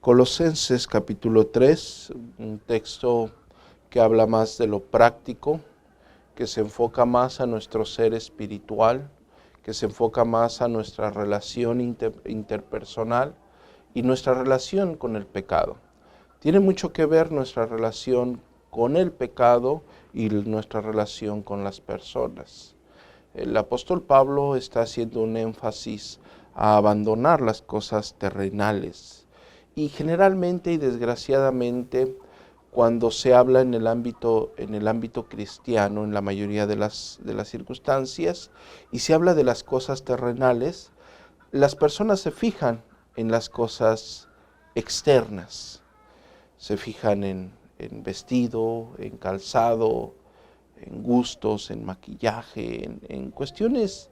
Colosenses capítulo 3, un texto que habla más de lo práctico, que se enfoca más a nuestro ser espiritual, que se enfoca más a nuestra relación interpersonal y nuestra relación con el pecado. Tiene mucho que ver nuestra relación con el pecado y nuestra relación con las personas. El apóstol Pablo está haciendo un énfasis a abandonar las cosas terrenales. Y generalmente y desgraciadamente, cuando se habla en el ámbito cristiano, en la mayoría de las circunstancias, y se habla de las cosas terrenales, las personas se fijan en las cosas externas. Se fijan en vestido, en calzado, en gustos, en maquillaje, en cuestiones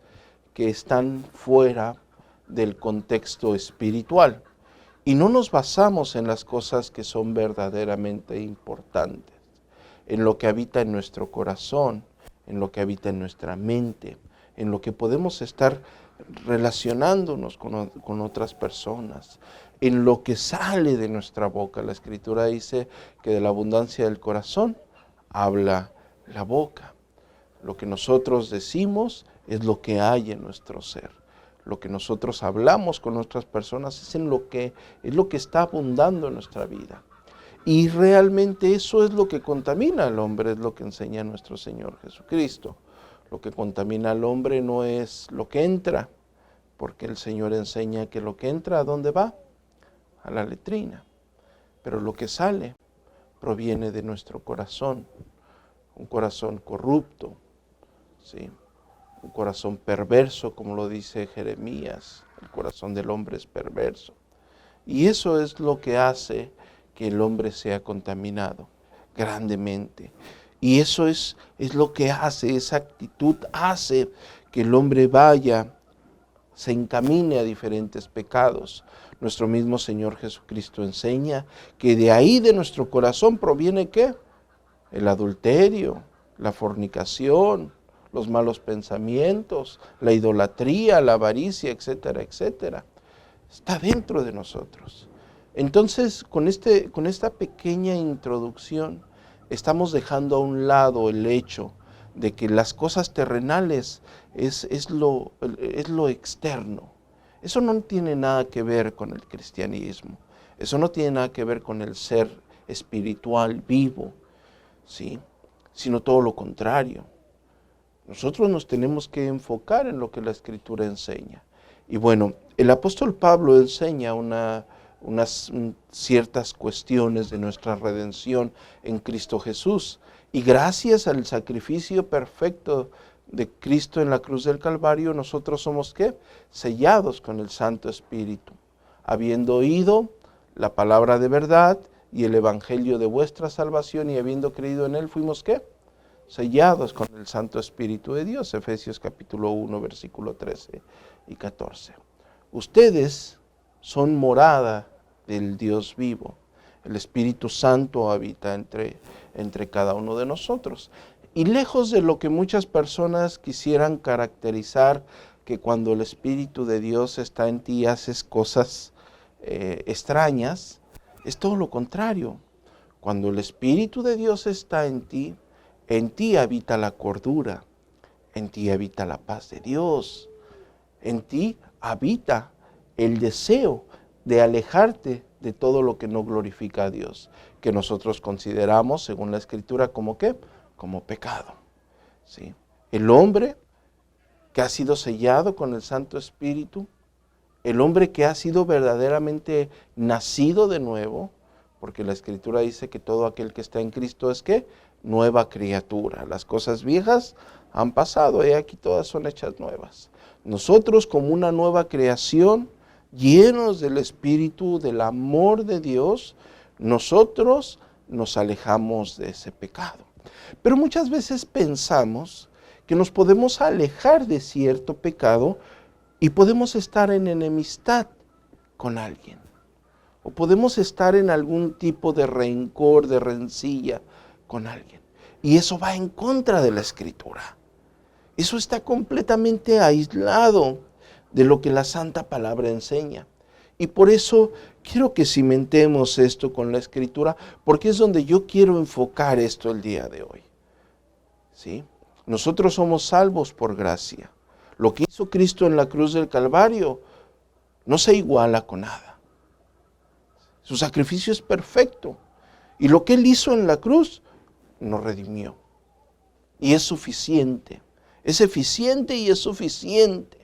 que están fuera del contexto espiritual. Y no nos basamos en las cosas que son verdaderamente importantes, en lo que habita en nuestro corazón, en lo que habita en nuestra mente, en lo que podemos estar relacionándonos con otras personas, en lo que sale de nuestra boca. La Escritura dice que de la abundancia del corazón habla la boca. Lo que nosotros decimos es lo que hay en nuestro ser. Lo que nosotros hablamos con otras personas es lo que está abundando en nuestra vida. Y realmente eso es lo que contamina al hombre, es lo que enseña nuestro Señor Jesucristo. Lo que contamina al hombre no es lo que entra, porque el Señor enseña que lo que entra, ¿a dónde va? A la letrina. Pero lo que sale proviene de nuestro corazón, un corazón corrupto, ¿sí? Un corazón perverso, como lo dice Jeremías. El corazón del hombre es perverso. Y eso es lo que hace que el hombre sea contaminado grandemente. Y eso es lo que hace, esa actitud hace que el hombre se encamine a diferentes pecados. Nuestro mismo Señor Jesucristo enseña que de ahí, de nuestro corazón, proviene ¿qué? El adulterio, la fornicación, los malos pensamientos, la idolatría, la avaricia, etcétera, etcétera. Está dentro de nosotros. Entonces, con esta pequeña introducción, estamos dejando a un lado el hecho de que las cosas terrenales es lo externo. Eso no tiene nada que ver con el cristianismo. Eso no tiene nada que ver con el ser espiritual vivo, ¿sí? Sino todo lo contrario. Nosotros nos tenemos que enfocar en lo que la Escritura enseña. Y bueno, el apóstol Pablo enseña unas ciertas cuestiones de nuestra redención en Cristo Jesús. Y gracias al sacrificio perfecto de Cristo en la cruz del Calvario, nosotros somos ¿qué? Sellados con el Santo Espíritu. Habiendo oído la palabra de verdad y el evangelio de vuestra salvación y habiendo creído en él, fuimos ¿qué? Sellados con el Santo Espíritu de Dios, Efesios capítulo 1, versículo 13 y 14. Ustedes son morada del Dios vivo. El Espíritu Santo habita entre cada uno de nosotros. Y lejos de lo que muchas personas quisieran caracterizar, que cuando el Espíritu de Dios está en ti haces cosas extrañas, es todo lo contrario. Cuando el Espíritu de Dios está en ti habita la cordura, en ti habita la paz de Dios, en ti habita el deseo de alejarte de todo lo que no glorifica a Dios, que nosotros consideramos, según la Escritura, ¿como qué? Como pecado, ¿sí? El hombre que ha sido sellado con el Santo Espíritu, el hombre que ha sido verdaderamente nacido de nuevo, porque la Escritura dice que todo aquel que está en Cristo es ¿qué? Nueva criatura. Las cosas viejas han pasado y aquí todas son hechas nuevas. Nosotros como una nueva creación, llenos del Espíritu, del amor de Dios, nosotros nos alejamos de ese pecado. Pero muchas veces pensamos que nos podemos alejar de cierto pecado y podemos estar en enemistad con alguien. O podemos estar en algún tipo de rencor, de rencilla con alguien. Y eso va en contra de la Escritura. Eso está completamente aislado de lo que la Santa Palabra enseña. Y por eso quiero que cimentemos esto con la Escritura, porque es donde yo quiero enfocar esto el día de hoy. ¿Sí? Nosotros somos salvos por gracia. Lo que hizo Cristo en la cruz del Calvario no se iguala con nada. Su sacrificio es perfecto. Y lo que Él hizo en la cruz nos redimió. Y es suficiente. Es eficiente y es suficiente.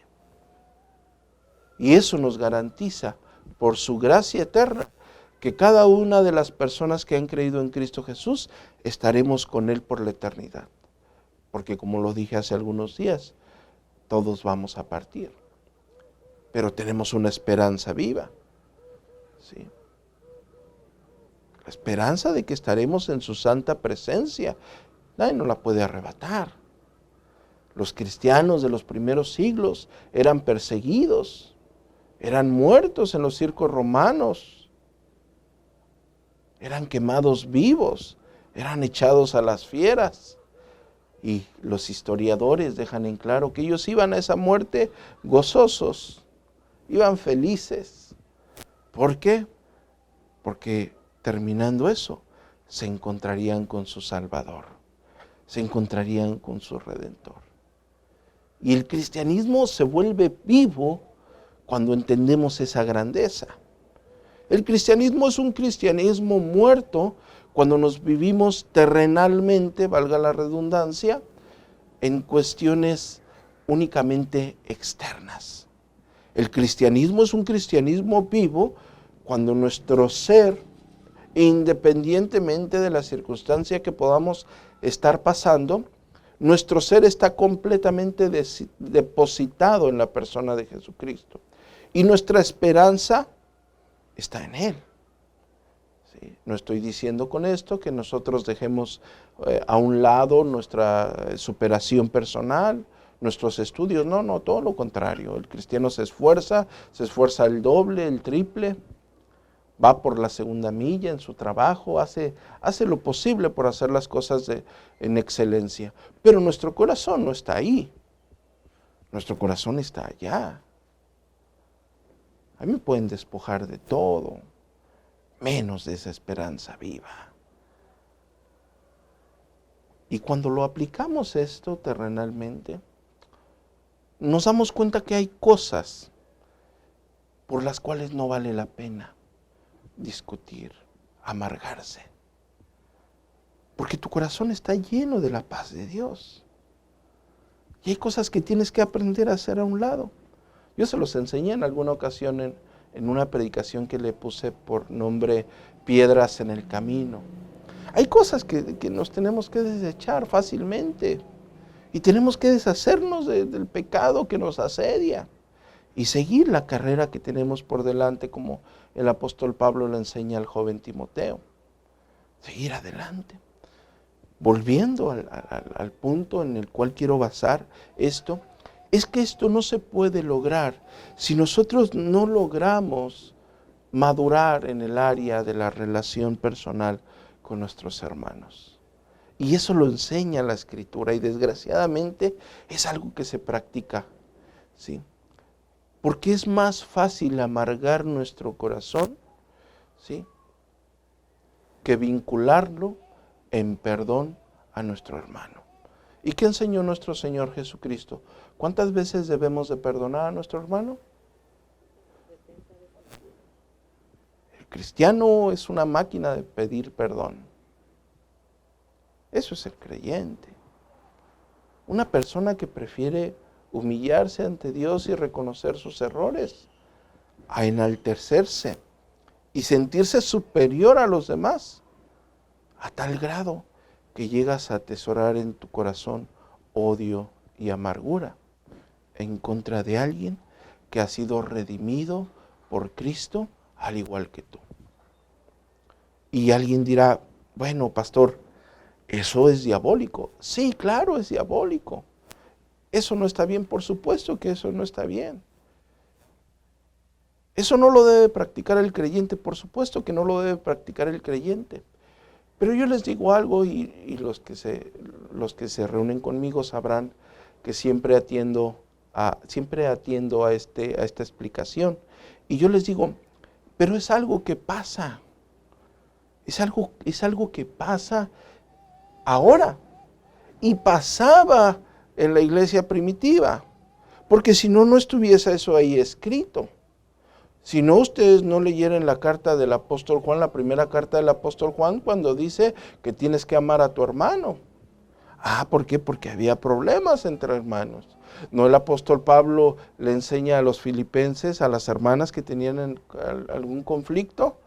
Y eso nos garantiza, por su gracia eterna, que cada una de las personas que han creído en Cristo Jesús estaremos con Él por la eternidad. Porque como lo dije hace algunos días, todos vamos a partir. Pero tenemos una esperanza viva. ¿Sí? La esperanza de que estaremos en su santa presencia. Nadie nos la puede arrebatar. Los cristianos de los primeros siglos eran perseguidos, eran muertos en los circos romanos, eran quemados vivos, eran echados a las fieras. Y los historiadores dejan en claro que ellos iban a esa muerte gozosos, iban felices. ¿Por qué? Porque terminando eso, se encontrarían con su Salvador, se encontrarían con su Redentor. Y el cristianismo se vuelve vivo cuando entendemos esa grandeza. El cristianismo es un cristianismo muerto cuando nos vivimos terrenalmente, valga la redundancia, en cuestiones únicamente externas. El cristianismo es un cristianismo vivo cuando nuestro ser, independientemente de la circunstancia que podamos estar pasando, nuestro ser está completamente depositado en la persona de Jesucristo. Y nuestra esperanza está en Él. ¿Sí? No estoy diciendo con esto que nosotros dejemos a un lado nuestra superación personal, nuestros estudios. No, todo lo contrario. El cristiano se esfuerza el doble, el triple. Va por la segunda milla en su trabajo, hace lo posible por hacer las cosas en excelencia. Pero nuestro corazón no está ahí. Nuestro corazón está allá. A mí me pueden despojar de todo, menos de esa esperanza viva. Y cuando lo aplicamos esto terrenalmente, nos damos cuenta que hay cosas por las cuales no vale la pena discutir, amargarse. Porque tu corazón está lleno de la paz de Dios. Y hay cosas que tienes que aprender a hacer a un lado. Yo se los enseñé en alguna ocasión en una predicación que le puse por nombre Piedras en el Camino. Hay cosas que nos tenemos que desechar fácilmente. Y tenemos que deshacernos del pecado que nos asedia. Y seguir la carrera que tenemos por delante, como el apóstol Pablo le enseña al joven Timoteo. Seguir adelante. Volviendo al punto en el cual quiero basar esto, es que esto no se puede lograr si nosotros no logramos madurar en el área de la relación personal con nuestros hermanos. Y eso lo enseña la Escritura y desgraciadamente es algo que se practica, ¿sí? Porque es más fácil amargar nuestro corazón, ¿sí?, que vincularlo en perdón a nuestro hermano. ¿Y qué enseñó nuestro Señor Jesucristo? ¿Cuántas veces debemos de perdonar a nuestro hermano? El cristiano es una máquina de pedir perdón. Eso es el creyente. Una persona que prefiere humillarse ante Dios y reconocer sus errores, a enaltecerse y sentirse superior a los demás, a tal grado que llegas a atesorar en tu corazón odio y amargura en contra de alguien que ha sido redimido por Cristo al igual que tú. Y alguien dirá, bueno, pastor, ¿eso es diabólico? Sí, claro, es diabólico. Eso no está bien, por supuesto que eso no está bien. Eso no lo debe practicar el creyente, por supuesto que no lo debe practicar el creyente. Pero yo les digo algo y los que se reúnen conmigo sabrán que siempre atiendo a esta explicación. Y yo les digo, pero es algo que pasa. Es algo que pasa ahora. Y pasaba en la iglesia primitiva. Porque si no, no estuviese eso ahí escrito. Si no, ustedes no leyeran la carta del apóstol Juan, la primera carta del apóstol Juan, cuando dice que tienes que amar a tu hermano. ¿Por qué? Porque había problemas entre hermanos. ¿No el apóstol Pablo le enseña a los filipenses, a las hermanas que tenían algún conflicto?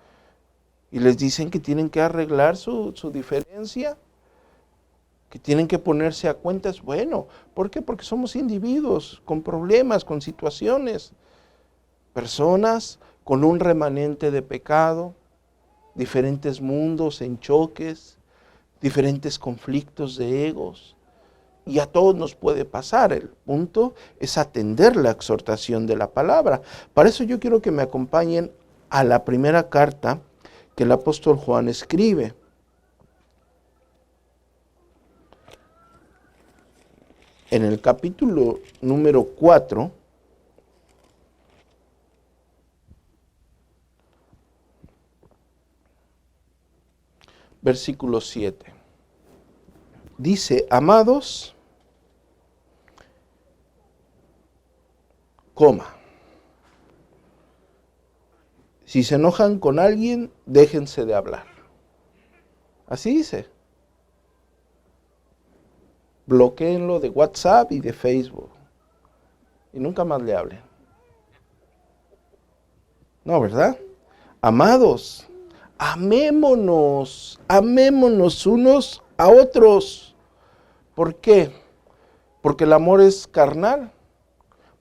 Y les dicen que tienen que arreglar su diferencia, que tienen que ponerse a cuentas. Bueno, ¿por qué? Porque somos individuos con problemas, con situaciones. Personas con un remanente de pecado, diferentes mundos en choques, diferentes conflictos de egos. Y a todos nos puede pasar. El punto es atender la exhortación de la palabra. Para eso yo quiero que me acompañen a la primera carta que el apóstol Juan escribe. En el capítulo número 4, versículo 7. Dice, amados, si se enojan con alguien, déjense de hablar. Así dice. Bloquéenlo de WhatsApp y de Facebook. Y nunca más le hablen. No, ¿verdad? Amados, amémonos unos a otros. ¿Por qué? Porque el amor es carnal,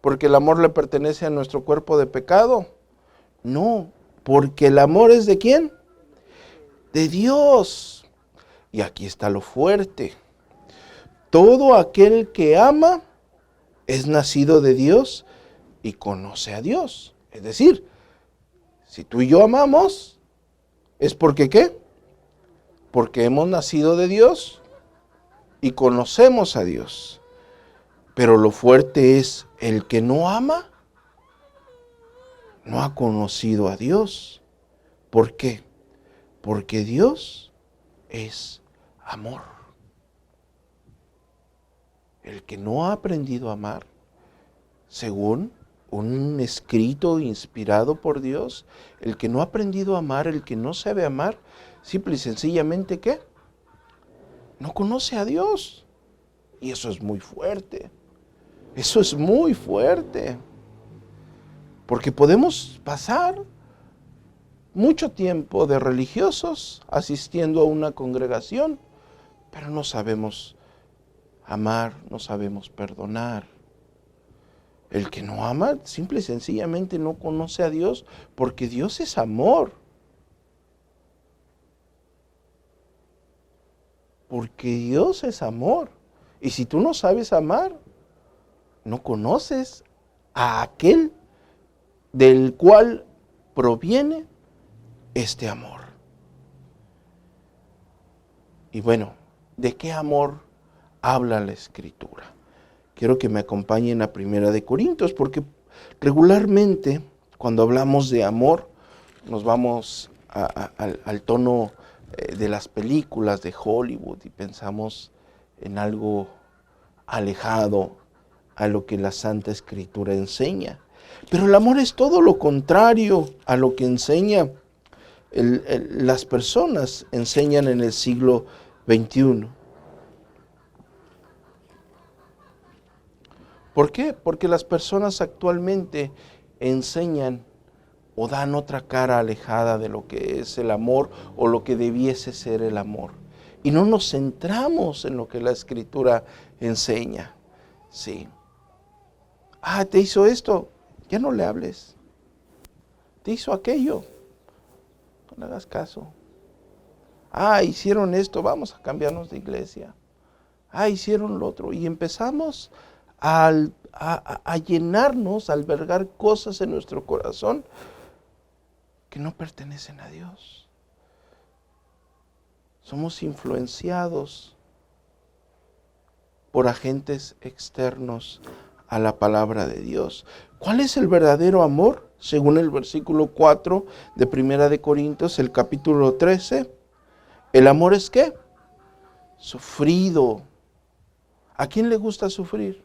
porque el amor le pertenece a nuestro cuerpo de pecado. No, porque el amor es ¿de quién? De Dios. Y aquí está lo fuerte. Todo aquel que ama es nacido de Dios y conoce a Dios. Es decir, si tú y yo amamos, ¿es porque qué? Porque hemos nacido de Dios y conocemos a Dios. Pero lo fuerte es, el que no ama, no ha conocido a Dios. ¿Por qué? Porque Dios es amor. El que no ha aprendido a amar, según un escrito inspirado por Dios, el que no ha aprendido a amar, el que no sabe amar, simple y sencillamente, ¿qué? No conoce a Dios. Y eso es muy fuerte. Eso es muy fuerte. Porque podemos pasar mucho tiempo de religiosos asistiendo a una congregación, pero no sabemos amar, no sabemos perdonar. El que no ama, simple y sencillamente no conoce a Dios, porque Dios es amor. Porque Dios es amor. Y si tú no sabes amar, no conoces a aquel del cual proviene este amor. Y bueno, ¿de qué amor habla la Escritura? Quiero que me acompañen a 1 Corintios, porque regularmente cuando hablamos de amor nos vamos al tono de las películas de Hollywood y pensamos en algo alejado a lo que la Santa Escritura enseña. Pero el amor es todo lo contrario a lo que enseña las personas enseñan en el siglo XXI. ¿Por qué? Porque las personas actualmente enseñan o dan otra cara alejada de lo que es el amor o lo que debiese ser el amor. Y no nos centramos en lo que la Escritura enseña. Sí. Te hizo esto, ya no le hables. Te hizo aquello, no le hagas caso. Hicieron esto, vamos a cambiarnos de iglesia. Hicieron lo otro. Y empezamos a llenarnos, a albergar cosas en nuestro corazón que no pertenecen a Dios. Somos influenciados por agentes externos a la palabra de Dios. ¿Cuál es el verdadero amor? según el versículo 4 de Primera de Corintios, el capítulo 13, ¿el amor es qué? Sufrido. ¿A quién le gusta sufrir?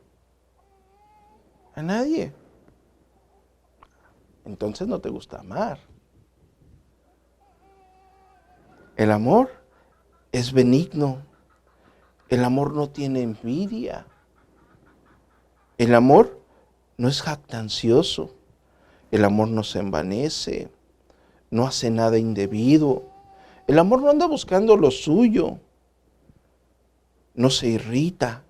A nadie. Entonces no te gusta amar. El amor es benigno. El amor no tiene envidia. El amor no es jactancioso. El amor no se envanece. No hace nada indebido. El amor no anda buscando lo suyo. No se irrita.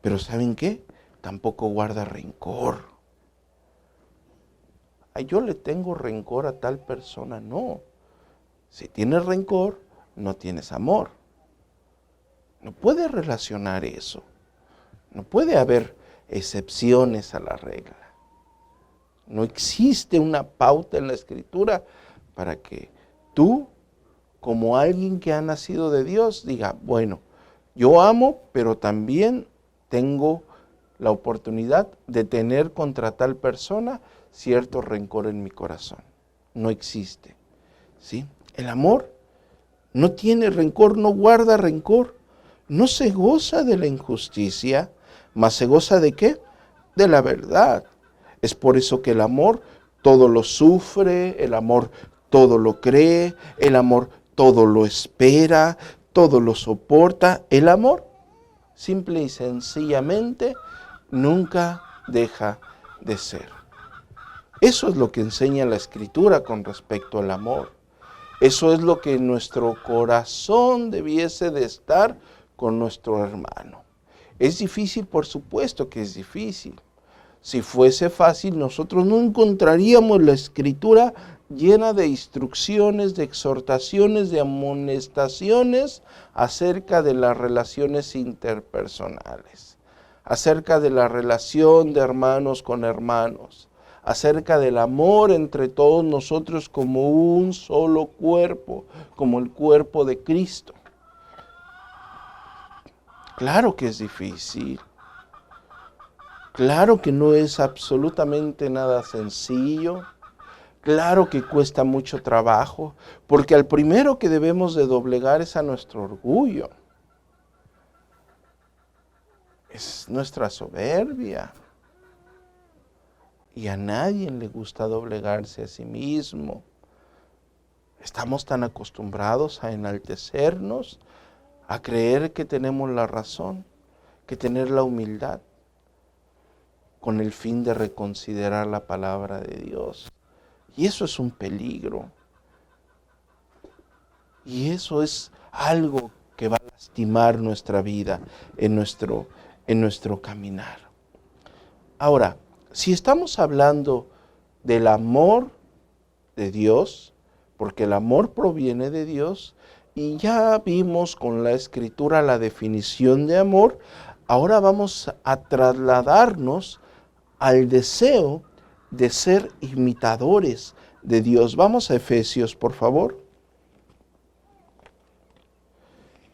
Pero ¿saben qué? Tampoco guarda rencor. Ay, yo le tengo rencor a tal persona. No. Si tienes rencor, no tienes amor. No puedes relacionar eso. No puede haber excepciones a la regla. No existe una pauta en la Escritura para que tú, como alguien que ha nacido de Dios, diga, bueno, yo amo, pero también tengo la oportunidad de tener contra tal persona cierto rencor en mi corazón. No existe. ¿Sí? El amor no tiene rencor, no guarda rencor, no se goza de la injusticia, mas se goza ¿de qué? De la verdad. Es por eso que el amor todo lo sufre, el amor todo lo cree, el amor todo lo espera, todo lo soporta. El amor, simple y sencillamente, nunca deja de ser. Eso es lo que enseña la Escritura con respecto al amor. Eso es lo que nuestro corazón debiese de estar con nuestro hermano. ¿Es difícil? Por supuesto que es difícil. Si fuese fácil, nosotros no encontraríamos la Escritura llena de instrucciones, de exhortaciones, de amonestaciones acerca de las relaciones interpersonales, acerca de la relación de hermanos con hermanos, acerca del amor entre todos nosotros como un solo cuerpo, como el cuerpo de Cristo. Claro que es difícil. Claro que no es absolutamente nada sencillo. Claro que cuesta mucho trabajo, porque al primero que debemos de doblegar es a nuestro orgullo. Es nuestra soberbia. Y a nadie le gusta doblegarse a sí mismo. Estamos tan acostumbrados a enaltecernos, a creer que tenemos la razón, que tener la humildad, con el fin de reconsiderar la palabra de Dios. Y eso es un peligro. Y eso es algo que va a lastimar nuestra vida en nuestro caminar. Ahora, si estamos hablando del amor de Dios, porque el amor proviene de Dios, y ya vimos con la Escritura la definición de amor, ahora vamos a trasladarnos al deseo de ser imitadores de Dios. Vamos a Efesios, por favor.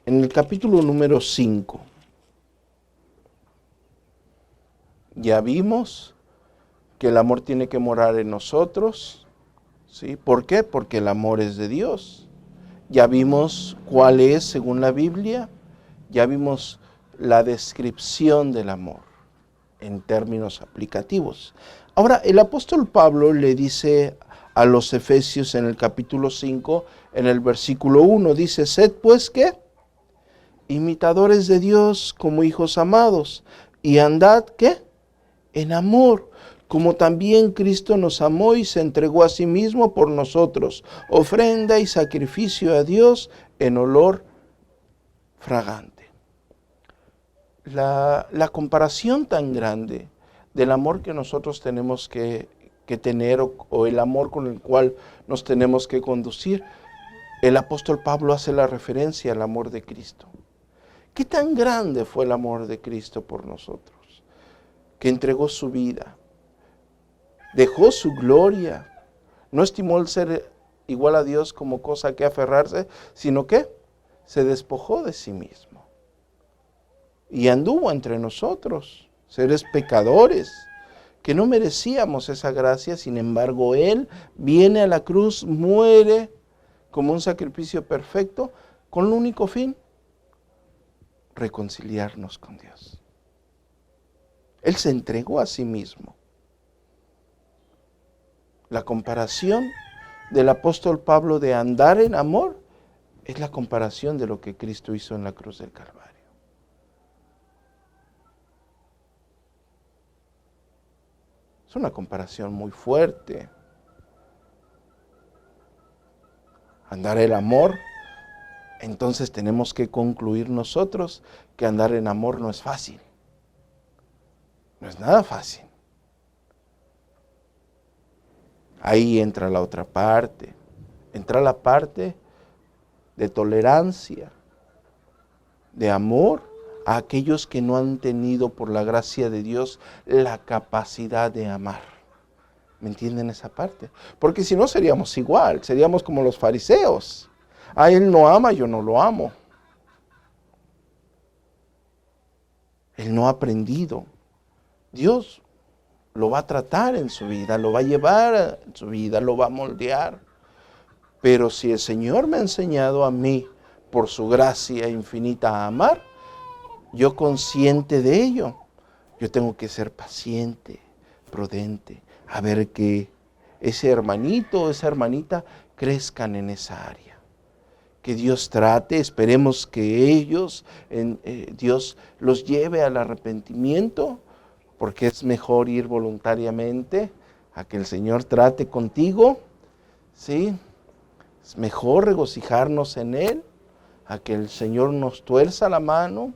En el capítulo número 5. Ya vimos que el amor tiene que morar en nosotros. ¿Sí? ¿Por qué? Porque el amor es de Dios. Ya vimos cuál es según la Biblia. Ya vimos la descripción del amor en términos aplicativos. Ahora, el apóstol Pablo le dice a los Efesios en el capítulo 5, en el versículo 1, dice, sed pues, ¿qué? Imitadores de Dios como hijos amados, y andad, ¿qué? En amor, como también Cristo nos amó y se entregó a sí mismo por nosotros, ofrenda y sacrificio a Dios en olor fragante. La comparación tan grande del amor que nosotros tenemos que tener o el amor con el cual nos tenemos que conducir, el apóstol Pablo hace la referencia al amor de Cristo. ¿Qué tan grande fue el amor de Cristo por nosotros? Que entregó su vida, dejó su gloria, no estimó el ser igual a Dios como cosa que aferrarse, sino que se despojó de sí mismo. Y anduvo entre nosotros, seres pecadores, que no merecíamos esa gracia, sin embargo Él viene a la cruz, muere como un sacrificio perfecto, con el único fin, reconciliarnos con Dios. Él se entregó a sí mismo. La comparación del apóstol Pablo de andar en amor es la comparación de lo que Cristo hizo en la cruz del Calvario. Es una comparación muy fuerte. Andar el amor, entonces tenemos que concluir nosotros que andar en amor no es fácil. No es nada fácil. Ahí entra la otra parte. Entra la parte de tolerancia, de amor a aquellos que no han tenido por la gracia de Dios la capacidad de amar. ¿Me entienden esa parte? Porque si no seríamos igual, seríamos como los fariseos. Él no ama, yo no lo amo. Él no ha aprendido. Dios lo va a tratar en su vida, lo va a llevar en su vida, lo va a moldear. Pero si el Señor me ha enseñado a mí, por su gracia infinita, a amar, yo consciente de ello, yo tengo que ser paciente, prudente, a ver que ese hermanito o esa hermanita crezcan en esa área. Que Dios trate, esperemos que ellos, Dios los lleve al arrepentimiento, porque es mejor ir voluntariamente a que el Señor trate contigo, ¿sí? Es mejor regocijarnos en Él, a que el Señor nos tuerza la mano,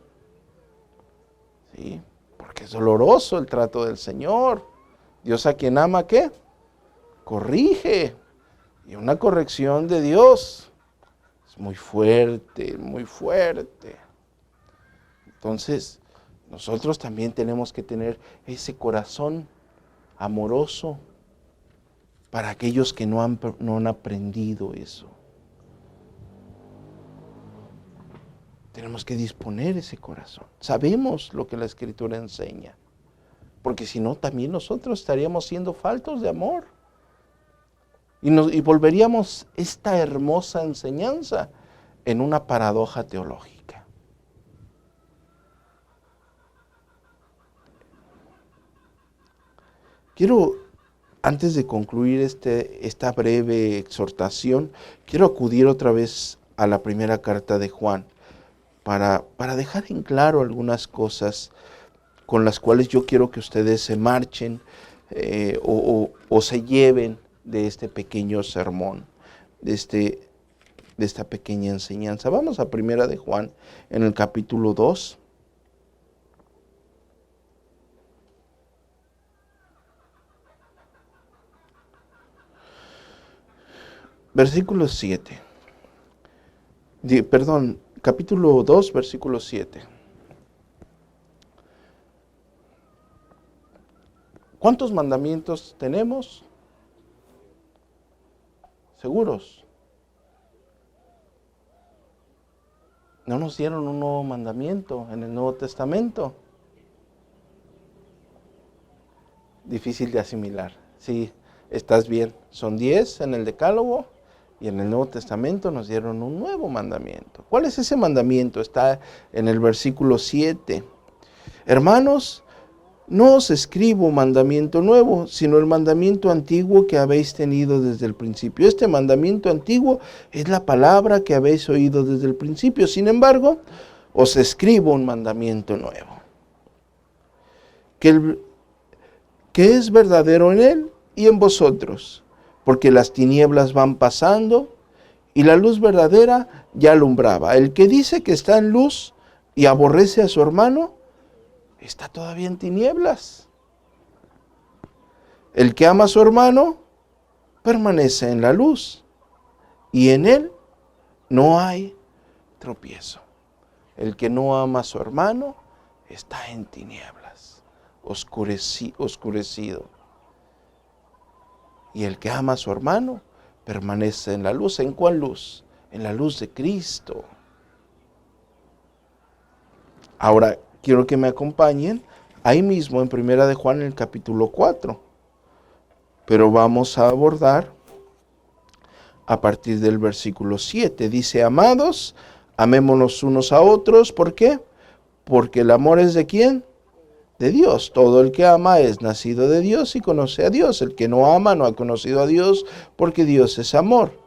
¿sí? Porque es doloroso el trato del Señor. Dios a quien ama, ¿qué? Corrige. Y una corrección de Dios es muy fuerte, muy fuerte. Entonces, nosotros también tenemos que tener ese corazón amoroso para aquellos que no han aprendido eso. Tenemos que disponer ese corazón. Sabemos lo que la Escritura enseña, porque si no, también nosotros estaríamos siendo faltos de amor. Y volveríamos esta hermosa enseñanza en una paradoja teológica. Quiero, antes de concluir esta breve exhortación, quiero acudir otra vez a la primera carta de Juan para dejar en claro algunas cosas con las cuales yo quiero que ustedes se marchen o se lleven de este pequeño sermón, de esta pequeña enseñanza. Vamos a primera de Juan en el capítulo 2. Versículo 7. Capítulo 2, versículo 7. ¿Cuántos mandamientos tenemos? ¿Seguros? ¿No nos dieron un nuevo mandamiento en el Nuevo Testamento? Difícil de asimilar. Sí, estás bien. Son 10 en el Decálogo y en el Nuevo Testamento nos dieron un nuevo mandamiento. ¿Cuál es ese mandamiento? Está en el versículo 7. Hermanos, no os escribo mandamiento nuevo, sino el mandamiento antiguo que habéis tenido desde el principio. Este mandamiento antiguo es la palabra que habéis oído desde el principio. Sin embargo, os escribo un mandamiento nuevo, que es verdadero en él y en vosotros, porque las tinieblas van pasando y la luz verdadera ya alumbraba. El que dice que está en luz y aborrece a su hermano, está todavía en tinieblas. El que ama a su hermano permanece en la luz y en él no hay tropiezo. El que no ama a su hermano está en tinieblas, oscurecido. Y el que ama a su hermano permanece en la luz. ¿En cuál luz? En la luz de Cristo. Ahora, quiero que me acompañen ahí mismo en Primera de Juan en el capítulo 4. Pero vamos a abordar a partir del versículo 7. Dice, amados, amémonos unos a otros. ¿Por qué? Porque el amor es ¿de quién? De Dios. Todo el que ama es nacido de Dios y conoce a Dios. El que no ama no ha conocido a Dios, porque Dios es amor.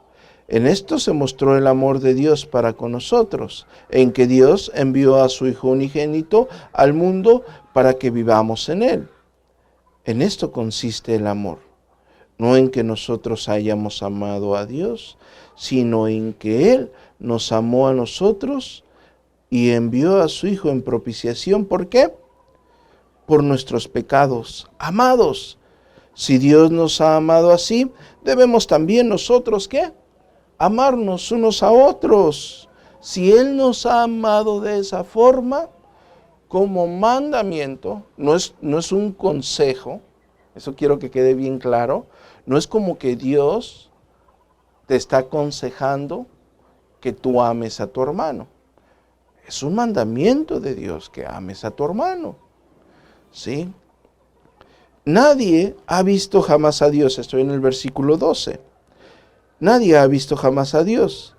En esto se mostró el amor de Dios para con nosotros, en que Dios envió a su Hijo unigénito al mundo para que vivamos en él. En esto consiste el amor, no en que nosotros hayamos amado a Dios, sino en que Él nos amó a nosotros y envió a su Hijo en propiciación. ¿Por qué? Por nuestros pecados. Amados, si Dios nos ha amado así, debemos también nosotros, ¿qué? Amarnos unos a otros. Si Él nos ha amado de esa forma, como mandamiento, no es un consejo, eso quiero que quede bien claro, no es como que Dios te está aconsejando que tú ames a tu hermano. Es un mandamiento de Dios que ames a tu hermano. ¿Sí? Nadie ha visto jamás a Dios, estoy en el versículo 12. Nadie ha visto jamás a Dios.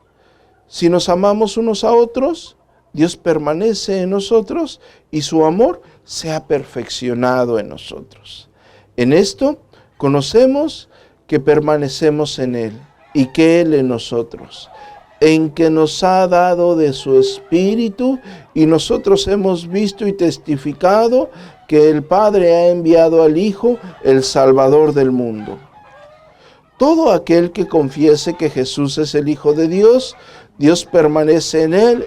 Si nos amamos unos a otros, Dios permanece en nosotros y su amor se ha perfeccionado en nosotros. En esto conocemos que permanecemos en Él y que Él en nosotros, en que nos ha dado de su Espíritu y nosotros hemos visto y testificado que el Padre ha enviado al Hijo, el Salvador del mundo. Todo aquel que confiese que Jesús es el Hijo de Dios, Dios permanece en Él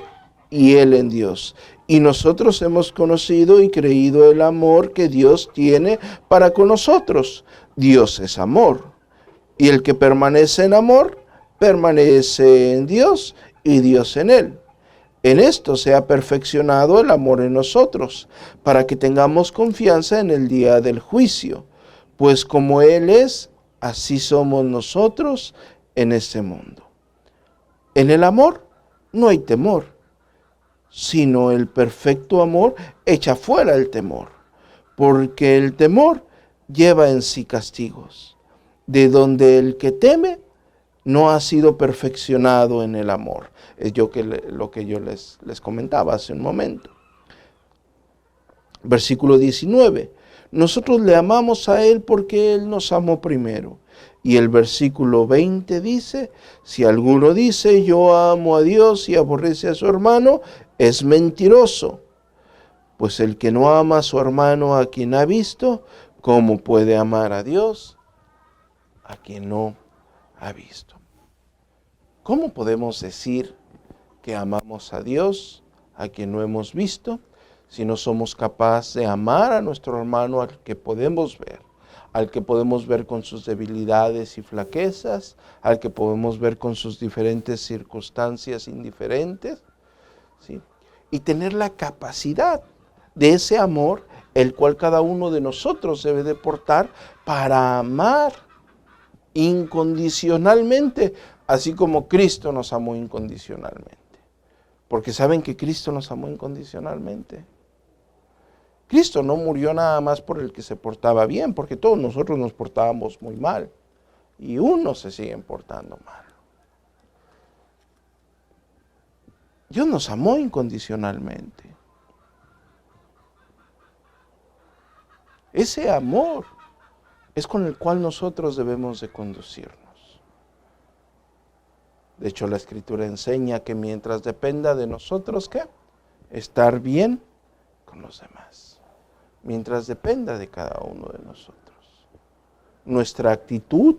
y Él en Dios. Y nosotros hemos conocido y creído el amor que Dios tiene para con nosotros. Dios es amor. Y el que permanece en amor, permanece en Dios y Dios en Él. En esto se ha perfeccionado el amor en nosotros, para que tengamos confianza en el día del juicio. Pues como Él es, así somos nosotros en este mundo. En el amor no hay temor, sino el perfecto amor echa fuera el temor, porque el temor lleva en sí castigos, de donde el que teme no ha sido perfeccionado en el amor. Es lo que yo les comentaba hace un momento. Versículo 19. Nosotros le amamos a Él porque Él nos amó primero. Y el versículo 20 dice, si alguno dice yo amo a Dios y aborrece a su hermano, es mentiroso. Pues el que no ama a su hermano a quien ha visto, ¿cómo puede amar a Dios a quien no ha visto? ¿Cómo podemos decir que amamos a Dios a quien no hemos visto si no somos capaces de amar a nuestro hermano al que podemos ver? Al que podemos ver con sus debilidades y flaquezas, al que podemos ver con sus diferentes circunstancias indiferentes, ¿sí? Y tener la capacidad de ese amor, el cual cada uno de nosotros debe de portar para amar incondicionalmente, así como Cristo nos amó incondicionalmente. Porque saben que Cristo nos amó incondicionalmente. Cristo no murió nada más por el que se portaba bien, porque todos nosotros nos portábamos muy mal. Y unos se siguen portando mal. Dios nos amó incondicionalmente. Ese amor es con el cual nosotros debemos de conducirnos. De hecho, la Escritura enseña que mientras dependa de nosotros, ¿qué? Estar bien con los demás. Mientras dependa de cada uno de nosotros. Nuestra actitud,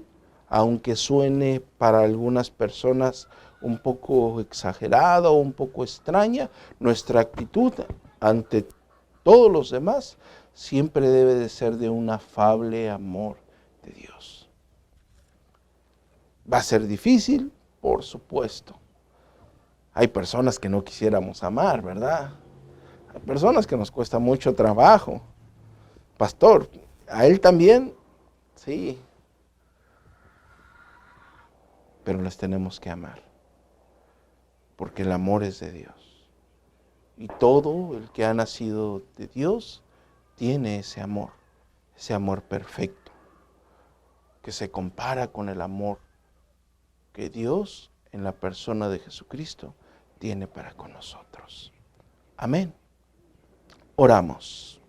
aunque suene para algunas personas un poco exagerada o un poco extraña, nuestra actitud ante todos los demás siempre debe de ser de un afable amor de Dios. ¿Va a ser difícil? Por supuesto. Hay personas que no quisiéramos amar, ¿verdad? Hay personas que nos cuesta mucho trabajo. Pastor, ¿a él también? Sí. Pero las tenemos que amar. Porque el amor es de Dios. Y todo el que ha nacido de Dios tiene ese amor perfecto, que se compara con el amor que Dios en la persona de Jesucristo tiene para con nosotros. Amén. Oramos.